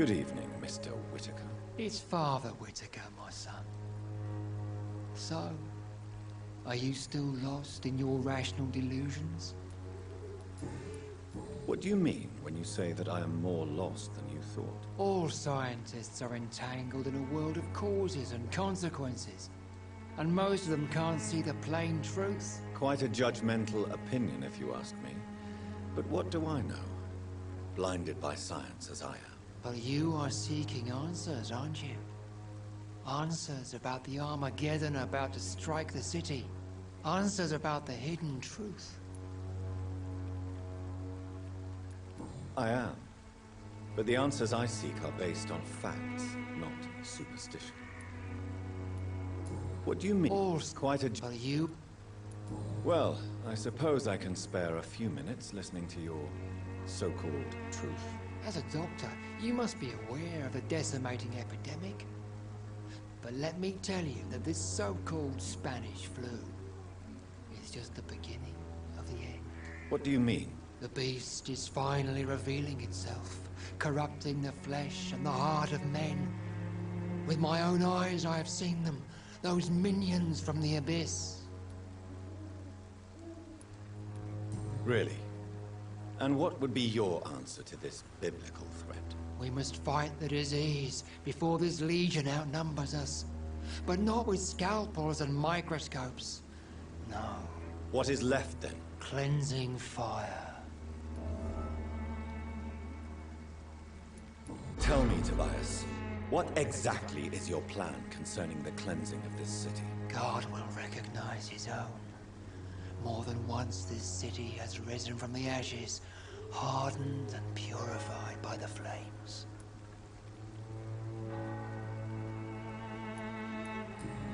Good evening, Mr. Whitaker. It's Father Whitaker, my son. So, are you still lost in your rational delusions? What do you mean when you say that I am more lost than you thought? All scientists are entangled in a world of causes and consequences, and most of them can't see the plain truth. Quite a judgmental opinion, if you ask me. But what do I know? Blinded by science as I am. But you are seeking answers, aren't you? Answers about the Armageddon about to strike the city. Answers about the hidden truth. I am. But the answers I seek are based on facts, not superstition. What do you mean? Quite a... But you... Well, I suppose I can spare a few minutes listening to your so-called truth. As a doctor, you must be aware of the decimating epidemic. But let me tell you that this so-called Spanish flu is just the beginning of the end. What do you mean? The beast is finally revealing itself, corrupting the flesh and the heart of men. With my own eyes I have seen them, those minions from the abyss. Really? And what would be your answer to this biblical threat? We must fight the disease before this legion outnumbers us. But not with scalpels and microscopes. No. What is left then? Cleansing fire. Tell me, Tobias, what exactly is your plan concerning the cleansing of this city? God will recognize his own. More than once this city has risen from the ashes, hardened and purified by the flames.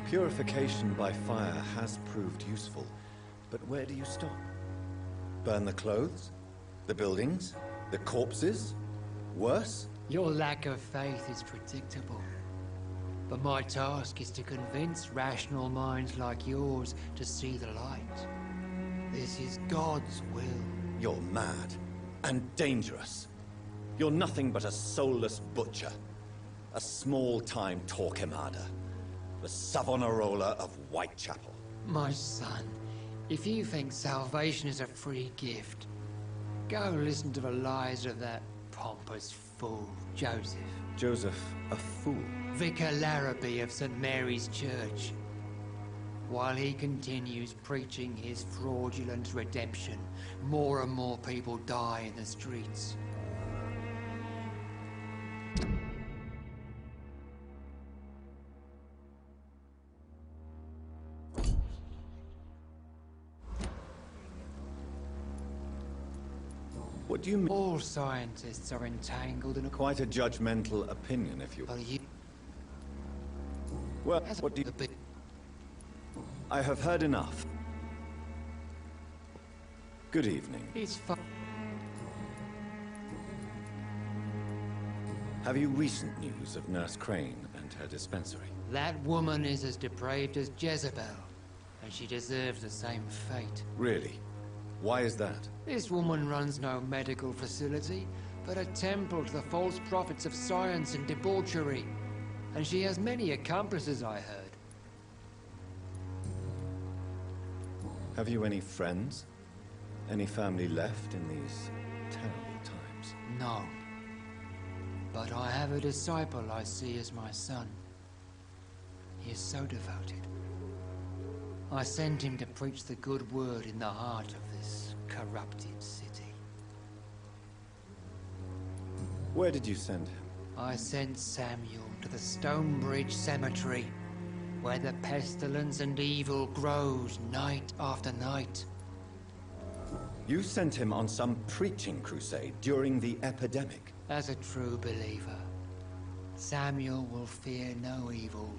Purification by fire has proved useful, but where do you stop? Burn the clothes? The buildings? The corpses? Worse? Your lack of faith is predictable. But my task is to convince rational minds like yours to see the light. This is God's will. You're mad and dangerous. You're nothing but a soulless butcher. A small-time Torquemada. The Savonarola of Whitechapel. My son, if you think salvation is a free gift, go listen to the lies of that pompous fool, Joseph. Joseph, a fool? Vicar Larrabee of St. Mary's Church. While he continues preaching his fraudulent redemption, more and more people die in the streets. What do you mean? All scientists are entangled in a... Quite a judgmental opinion, if you... Well, you... Well, what do you... I have heard enough. Good evening. It's fun. Have you recent news of Nurse Crane and her dispensary? That woman is as depraved as Jezebel, and she deserves the same fate. Really? Why is that? This woman runs no medical facility, but a temple to the false prophets of science and debauchery. And she has many accomplices, I heard. Have you any friends? Any family left in these terrible times? No. But I have a disciple I see as my son. He is so devoted. I sent him to preach the good word in the heart of this corrupted city. Where did you send him? I sent Samuel to the Stonebridge Cemetery, where the pestilence and evil grows night after night. You sent him on some preaching crusade during the epidemic. As a true believer, Samuel will fear no evil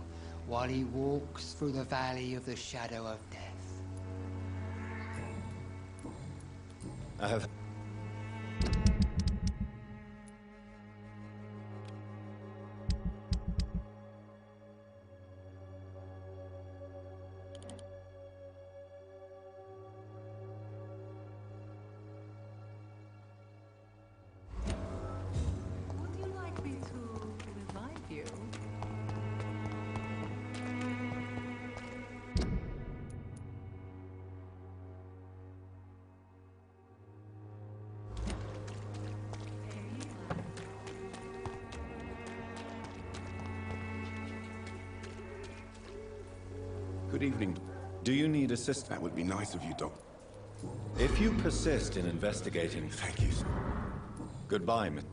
while he walks through the valley of the shadow of death. I have... Would you like me to Good evening. Do you need assistance? That would be nice of you, Doc. If you persist in investigating... Thank you, sir. Goodbye, Miss...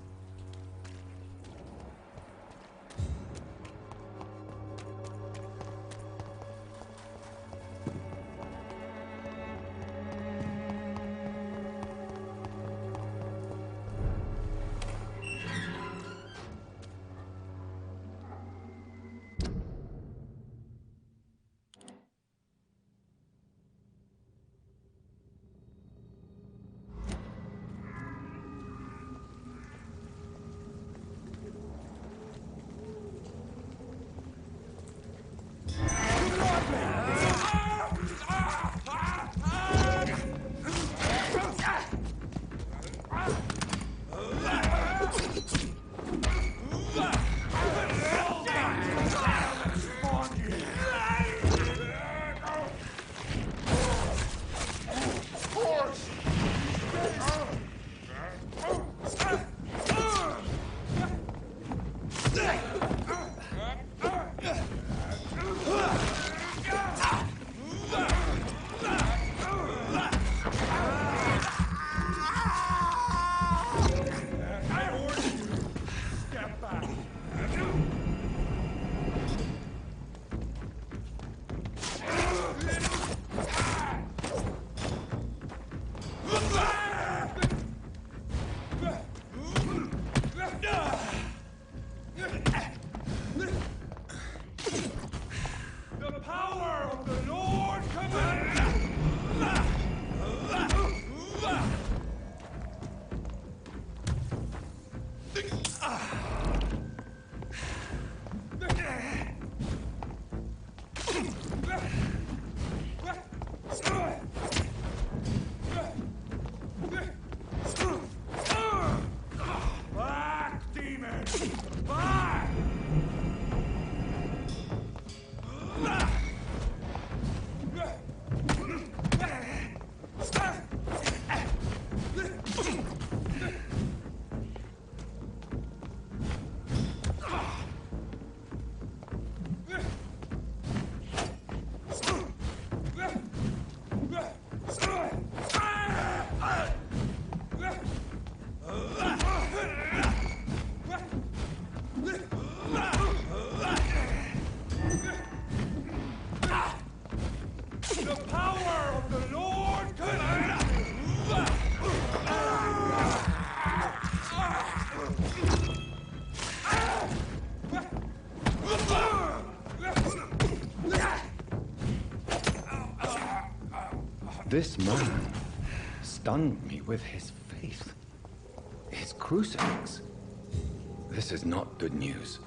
This man stunned me with his faith. His crucifix. This is not good news.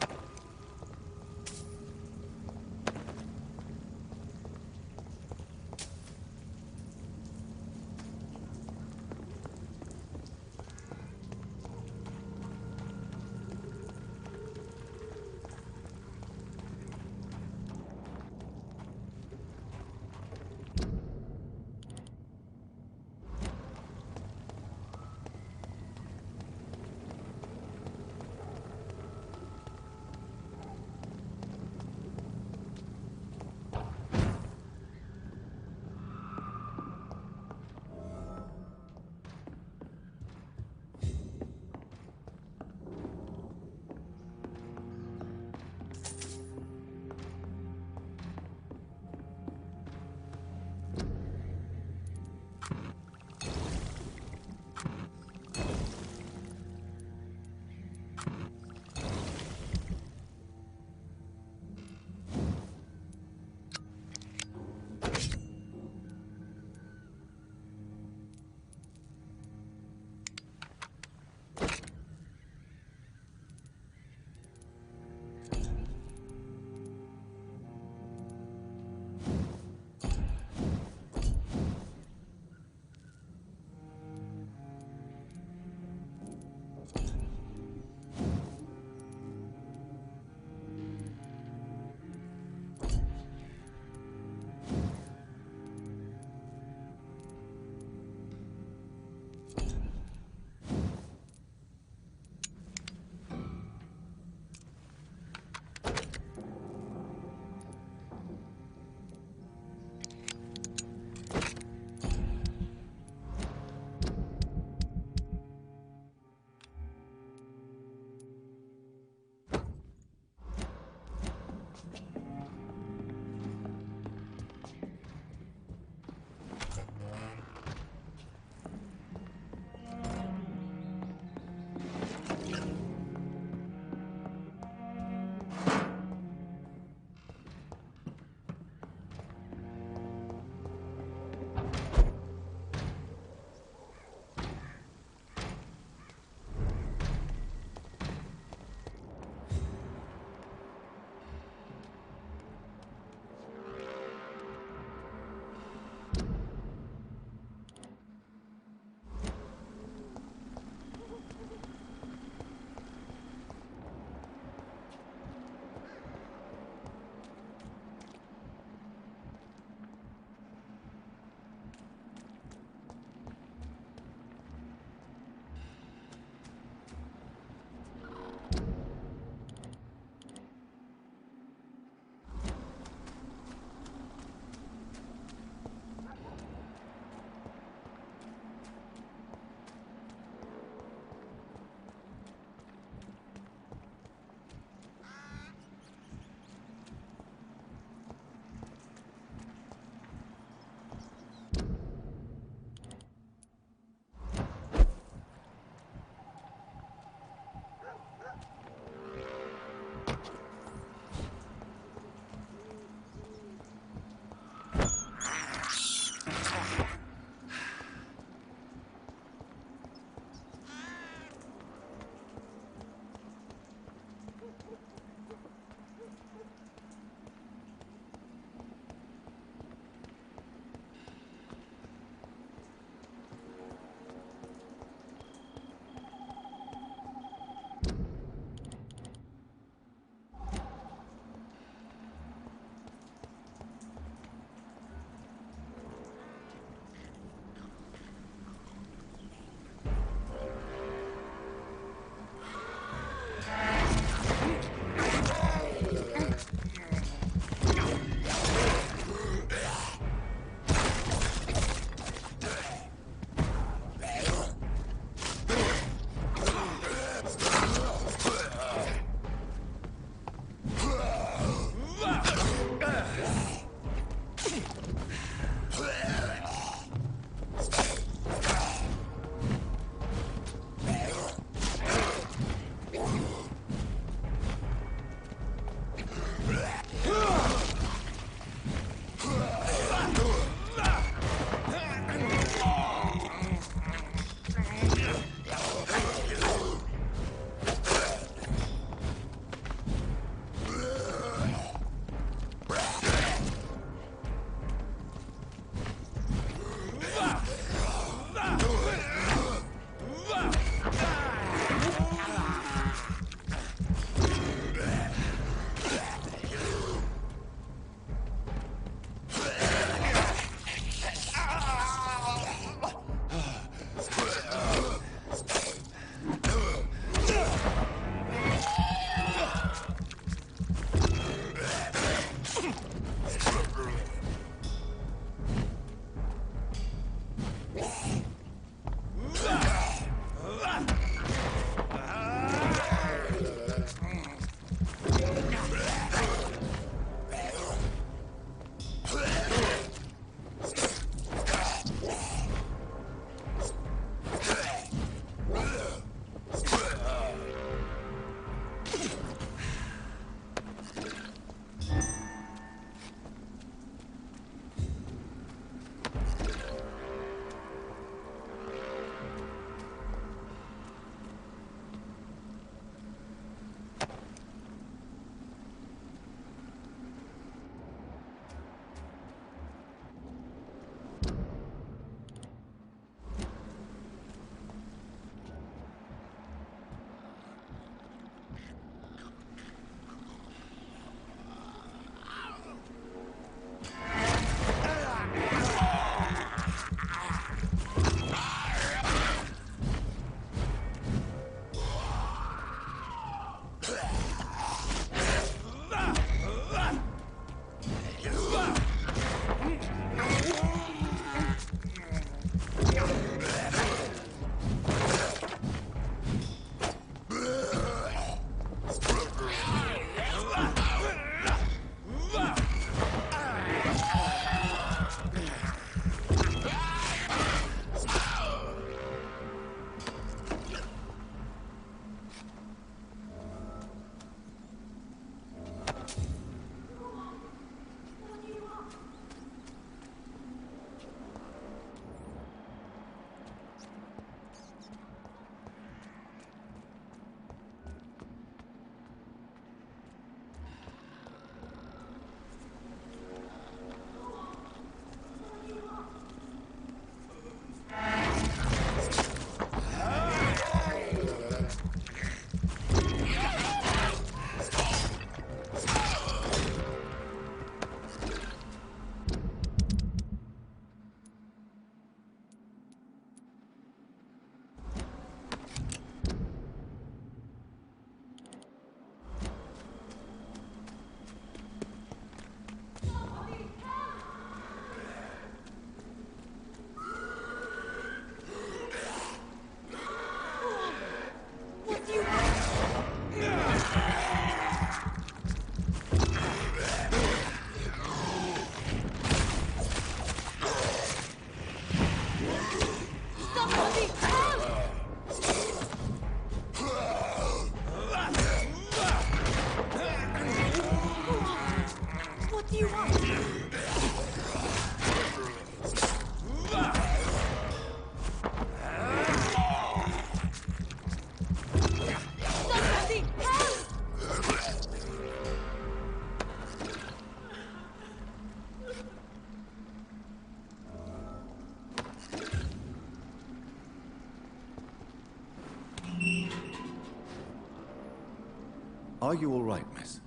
Are you all right, miss?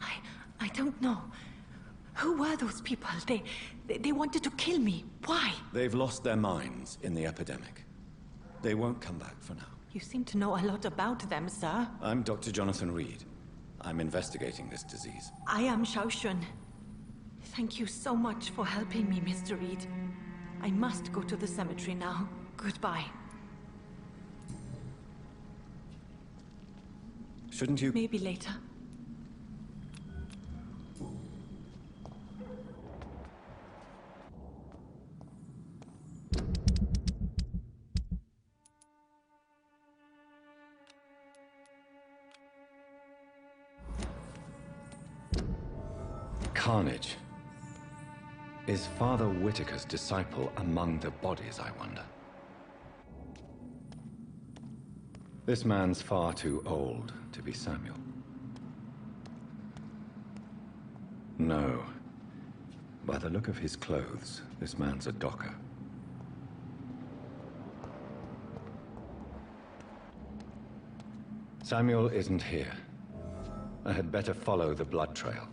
I don't know. Who were those people? They wanted to kill me. Why? They've lost their minds in the epidemic. They won't come back for now. You seem to know a lot about them, sir. I'm Dr. Jonathan Reed. I'm investigating this disease. I am Shaoshun. Thank you so much for helping me, Mr. Reed. I must go to the cemetery now. Goodbye. Shouldn't you? Maybe later. Carnage. Is Father Whitaker's disciple among the bodies, I wonder? This man's far too old to be Samuel. No. By the look of his clothes, this man's a docker. Samuel isn't here. I had better follow the blood trail.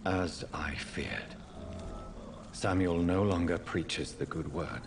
As I feared, Samuel no longer preaches the good word.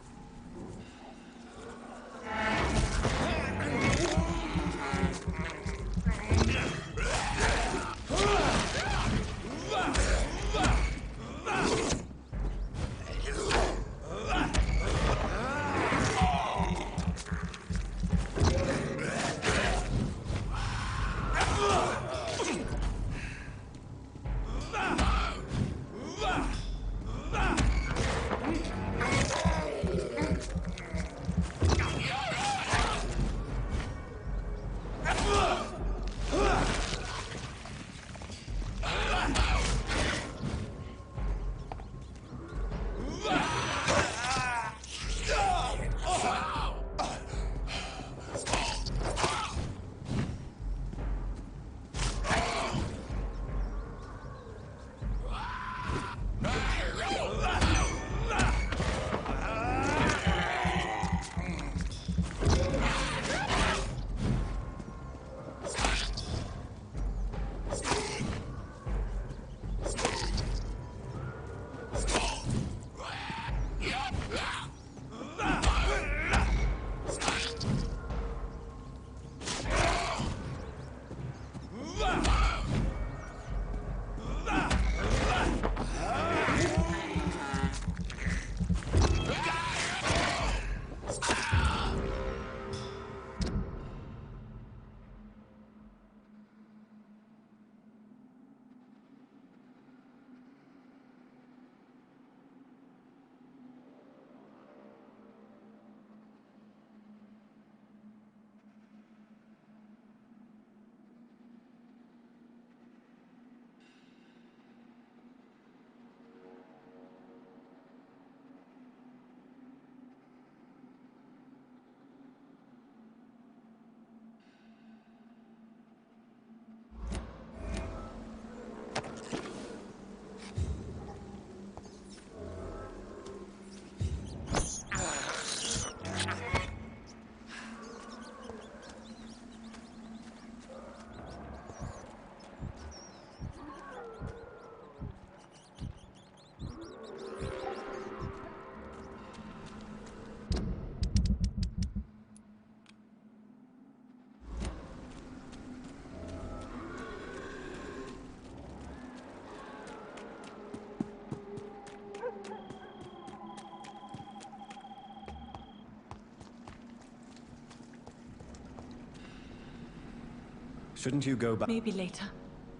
Shouldn't you go back? Maybe later.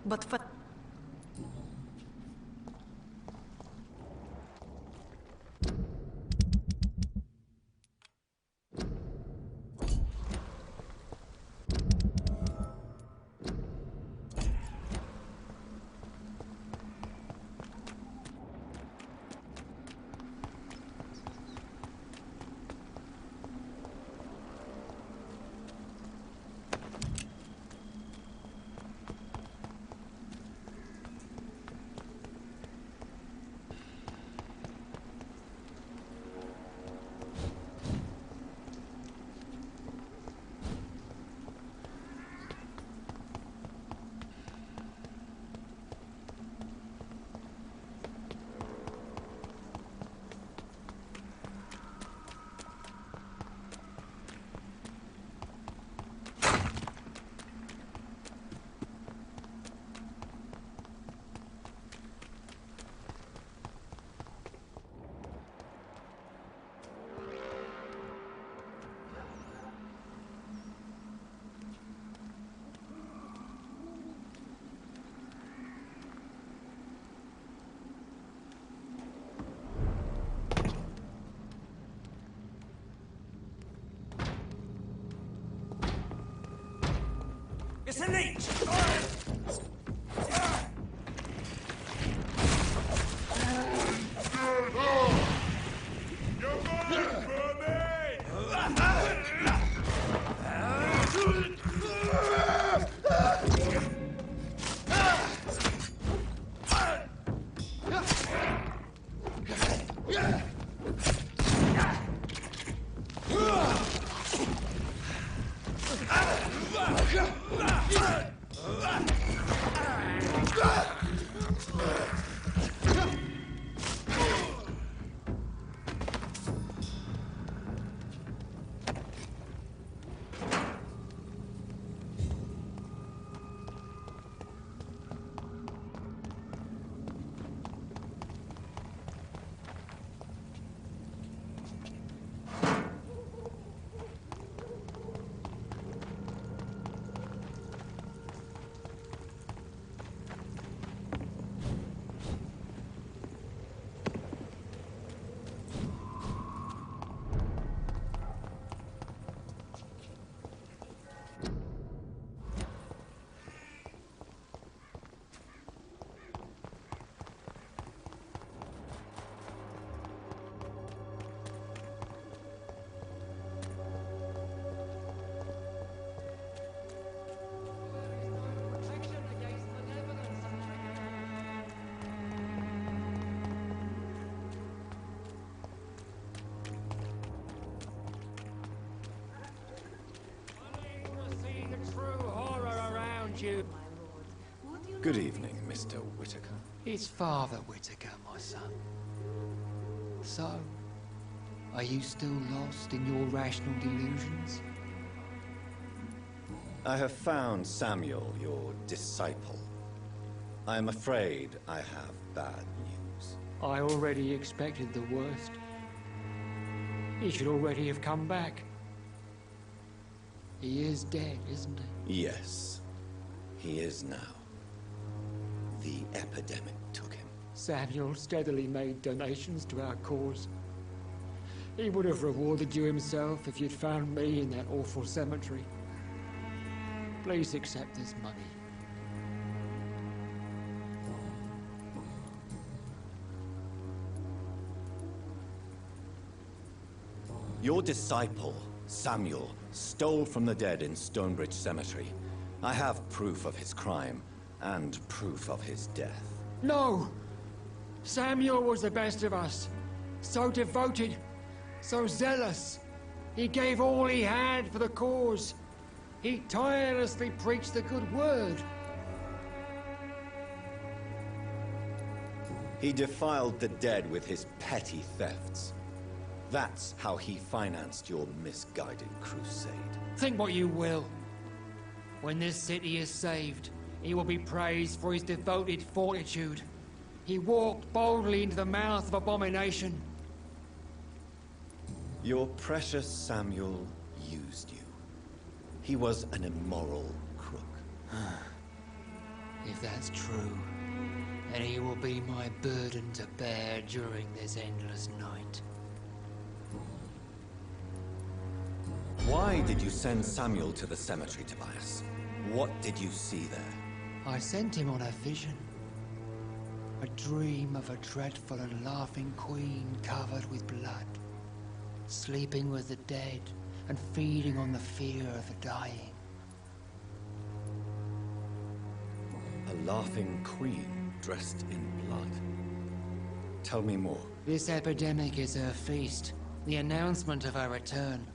But for... It's a leech! You. Good evening, Mr. Whitaker. It's Father Whitaker, my son. So, are you still lost in your rational delusions? I have found Samuel, your disciple. I am afraid I have bad news. I already expected the worst. He should already have come back. He is dead, isn't he? Yes. He is now. The epidemic took him. Samuel steadily made donations to our cause. He would have rewarded you himself if you'd found me in that awful cemetery. Please accept this money. Your disciple, Samuel, stole from the dead in Stonebridge Cemetery. I have proof of his crime, and proof of his death. No! Samuel was the best of us. So devoted, so zealous. He gave all he had for the cause. He tirelessly preached the good word. He defiled the dead with his petty thefts. That's how he financed your misguided crusade. Think what you will. When this city is saved, he will be praised for his devoted fortitude. He walked boldly into the mouth of abomination. Your precious Samuel used you. He was an immoral crook. If that's true, then he will be my burden to bear during this endless night. Why did you send Samuel to the cemetery, Tobias? What did you see there? I sent him on a vision. A dream of a dreadful and laughing queen covered with blood, sleeping with the dead and feeding on the fear of the dying. A laughing queen dressed in blood. Tell me more. This epidemic is her feast, the announcement of her return.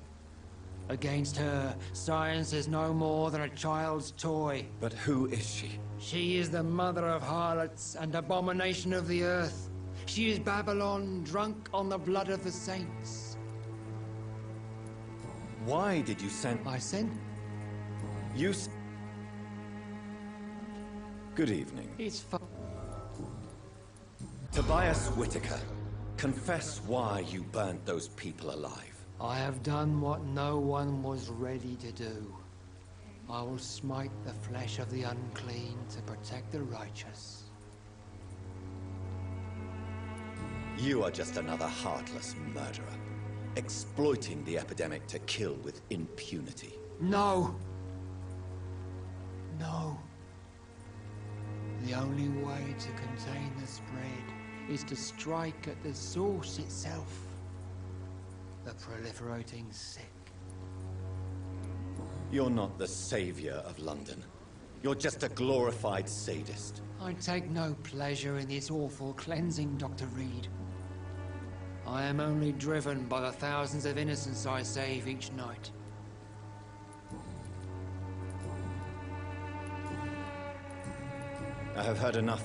Against her, science is no more than a child's toy. But who is she? She is the mother of harlots and abomination of the earth. She is Babylon, drunk on the blood of the saints. Why did you send... I sent... You Good evening. It's Tobias Whitaker, confess why you burnt those people alive. I have done what no one was ready to do. I will smite the flesh of the unclean to protect the righteous. You are just another heartless murderer, exploiting the epidemic to kill with impunity. No! No. The only way to contain the spread is to strike at the source itself. The proliferating sick. You're not the savior of London. You're just a glorified sadist. I take no pleasure in this awful cleansing, Dr. Reed. I am only driven by the thousands of innocents I save each night. I have heard enough